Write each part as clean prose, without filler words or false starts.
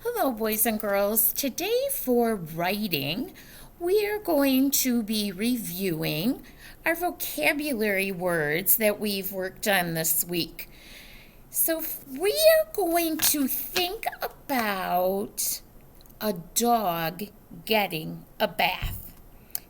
Hello, boys and girls. Today, for writing, we are going to be reviewing our vocabulary words that we've worked on this week. So, we are going to think about a dog getting a bath.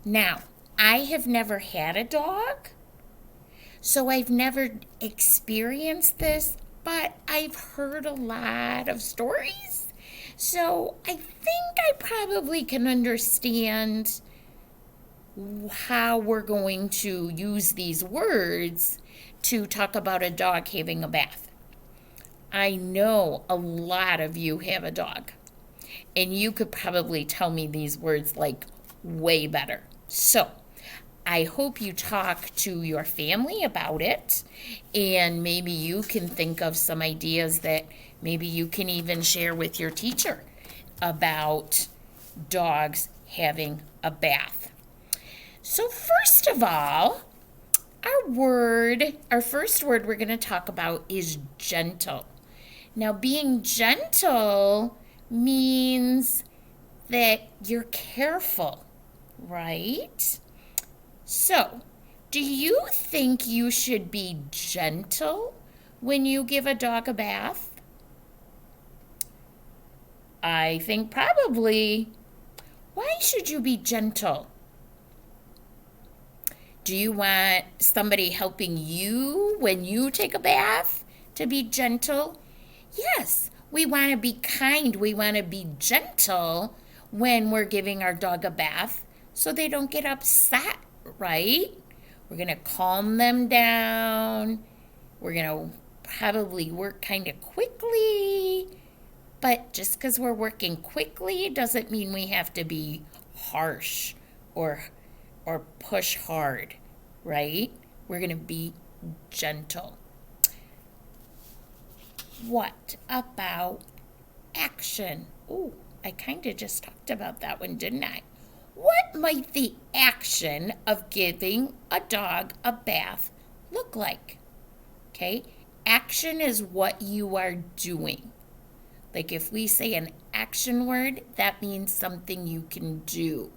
Now, I have never had a dog, so I've never experienced this, but I've heard a lot of stories. So I think I probably can understand how we're going to use these words to talk about a dog having a bath. I know a lot of you have a dog, and you could probably tell me these words like way better. So I hope you talk to your family about it, and maybe you can think of some ideas that maybe you can even share with your teacher about dogs having a bath. So first of all, our first word we're going to talk about is gentle. Now, being gentle means that you're careful, right? So, do you think you should be gentle when you give a dog a bath? I think probably. Why should you be gentle? Do you want somebody helping you when you take a bath to be gentle? Yes, we want to be kind. We want to be gentle when we're giving our dog a bath so they don't get upset, right? We're going to calm them down. We're going to probably work kind of quickly. But just because we're working quickly doesn't mean we have to be harsh or push hard, right? We're going to be gentle. What about action? Oh, I kind of just talked about that one, didn't I? What might the action of giving a dog a bath look like? Okay, action is what you are doing. Like if we say an action word, that means something you can do.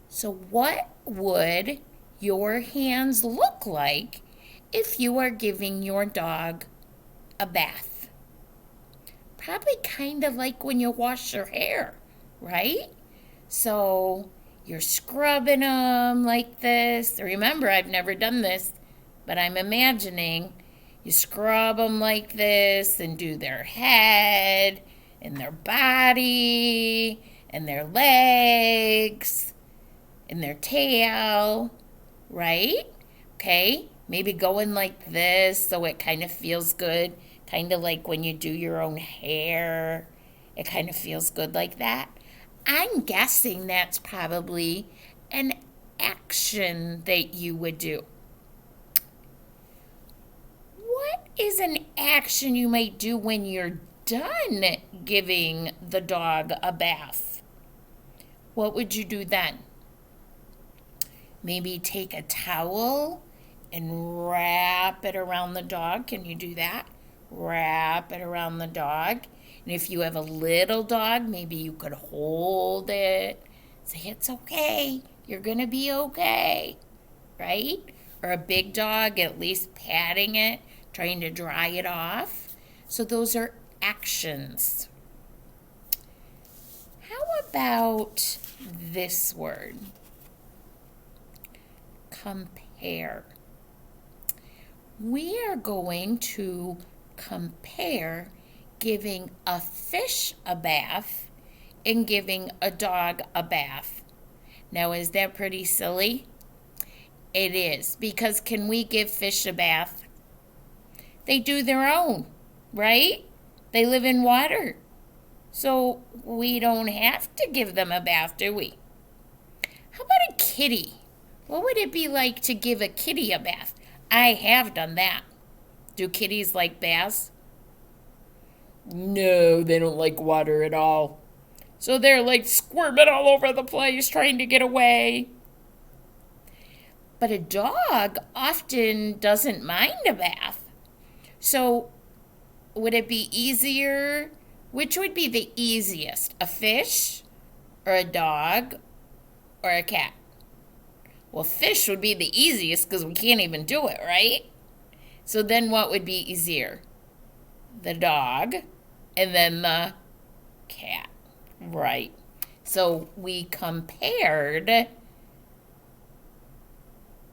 So what would your hands look like if you are giving your dog a bath? Probably kind of like when you wash your hair, right? So you're scrubbing them like this. Remember, I've never done this, but I'm imagining you scrub them like this and do their head and their body and their legs and their tail, right? Okay, maybe going like this so it kind of feels good, kind of like when you do your own hair. It kind of feels good like that. I'm guessing that's probably an action that you would do. What is an action you might do when you're done giving the dog a bath? What would you do then? Maybe take a towel and wrap it around the dog. Can you do that? Wrap it around the dog. And if you have a little dog, maybe you could hold it. Say, it's okay. You're going to be okay. Right? Or a big dog, at least patting it, trying to dry it off. So those are actions. How about this word? Compare. We are going to compare giving a fish a bath and giving a dog a bath. Now, is that pretty silly? It is, because can we give fish a bath? They do their own, right? They live in water. So we don't have to give them a bath, do we? How about a kitty? What would it be like to give a kitty a bath? I have done that. Do kitties like baths? No, they don't like water at all. So they're like squirming all over the place trying to get away. But a dog often doesn't mind a bath. So would it be easier Which would be the easiest? A fish or a dog or a cat? Well, fish would be the easiest because we can't even do it, right? So then what would be easier? The dog and then the cat, right? So we compared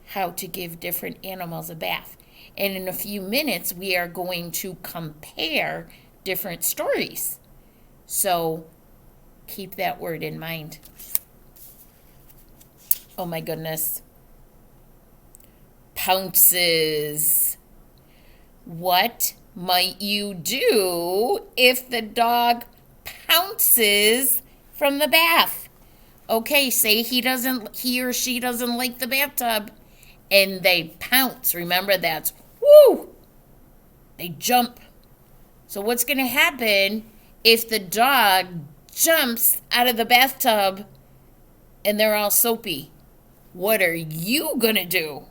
how to give different animals a bath. And in a few minutes, we are going to compare different stories. So keep that word in mind. Oh my goodness. Pounces. What might you do if the dog pounces from the bath? Okay, say he or she doesn't like the bathtub and they pounce. Remember, that's woo! They jump. So what's going to happen if the dog jumps out of the bathtub and they're all soapy? What are you going to do?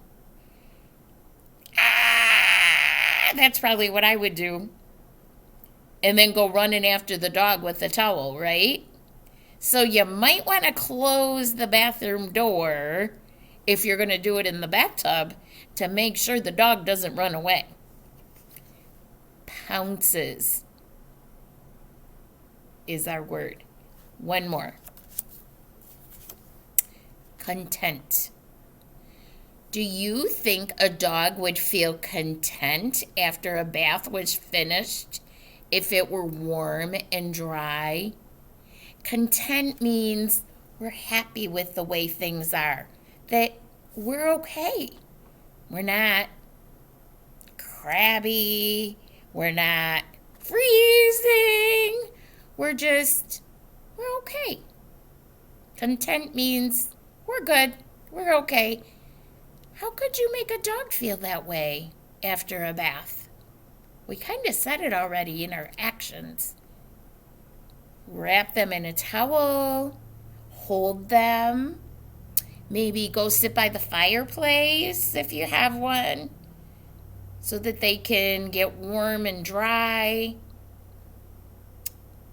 That's probably what I would do. And then go running after the dog with the towel, right? So you might want to close the bathroom door if you're going to do it in the bathtub to make sure the dog doesn't run away. Pounces is our word. One more. Content. Do you think a dog would feel content after a bath was finished if it were warm and dry? Content means we're happy with the way things are, that we're okay. We're not crabby, we're not freezing, we're okay. Content means we're good, we're okay. How could you make a dog feel that way after a bath? We kind of said it already in our actions. Wrap them in a towel, hold them, maybe go sit by the fireplace if you have one so that they can get warm and dry.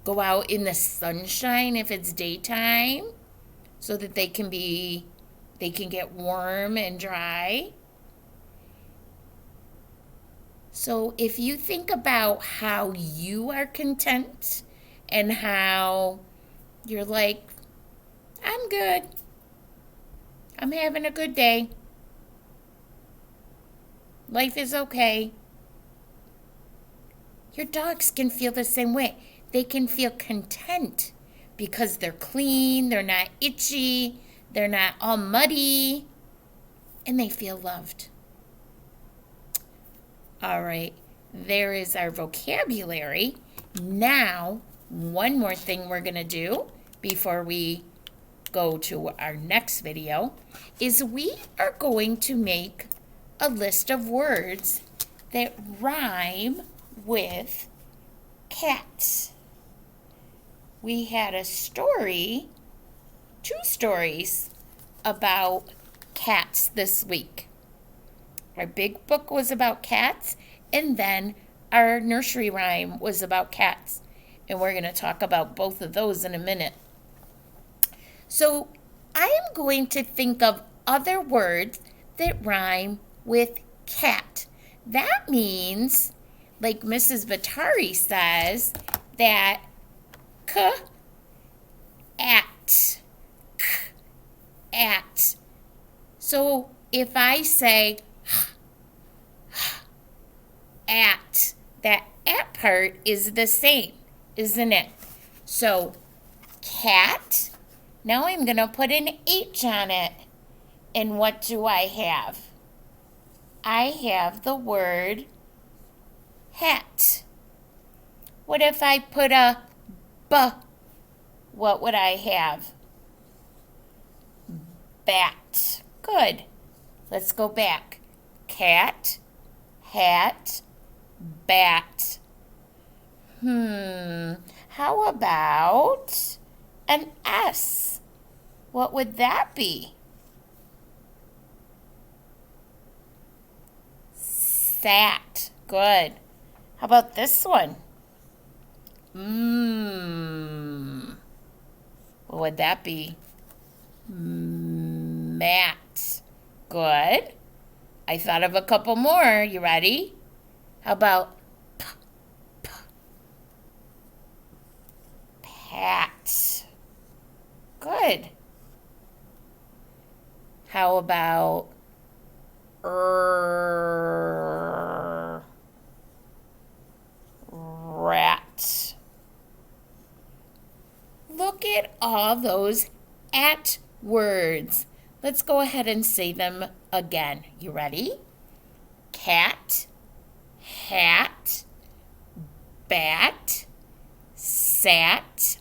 Go out in the sunshine if it's daytime so that they can get warm and dry. So if you think about how you are content and how you're like, I'm good, I'm having a good day, life is okay, your dogs can feel the same way. They can feel content because they're clean, they're not itchy, they're not all muddy, and they feel loved. All right, there is our vocabulary. Now, one more thing we're going to do before we go to our next video is we are going to make a list of words that rhyme with cat. We had a story, 2 stories about cats this week. Our big book was about cats, and then our nursery rhyme was about cats. And we're going to talk about both of those in a minute. So I am going to think of other words that rhyme with cat. That means, like Mrs. Batari says, that at. So if I say at, that at part is the same, isn't it? So cat, now I'm going to put an H on it. And what do I have? I have the word hat. What if I put a B? What would I have? Bat. Good. Let's go back. Cat, hat, bat. How about an S? What would that be? Sat. Good. How about this one? would that be? Mat. Good. I thought of a couple more. You ready? How about pat? Good. How about rat? Look at all those at words. Let's go ahead and say them again. You ready? Cat, hat, bat, sat,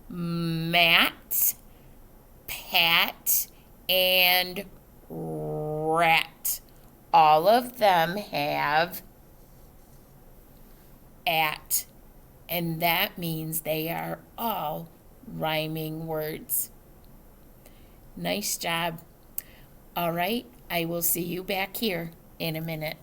mat, pat, and rat. All of them have at, and that means they are all rhyming words. Nice job. All right, I will see you back here in a minute.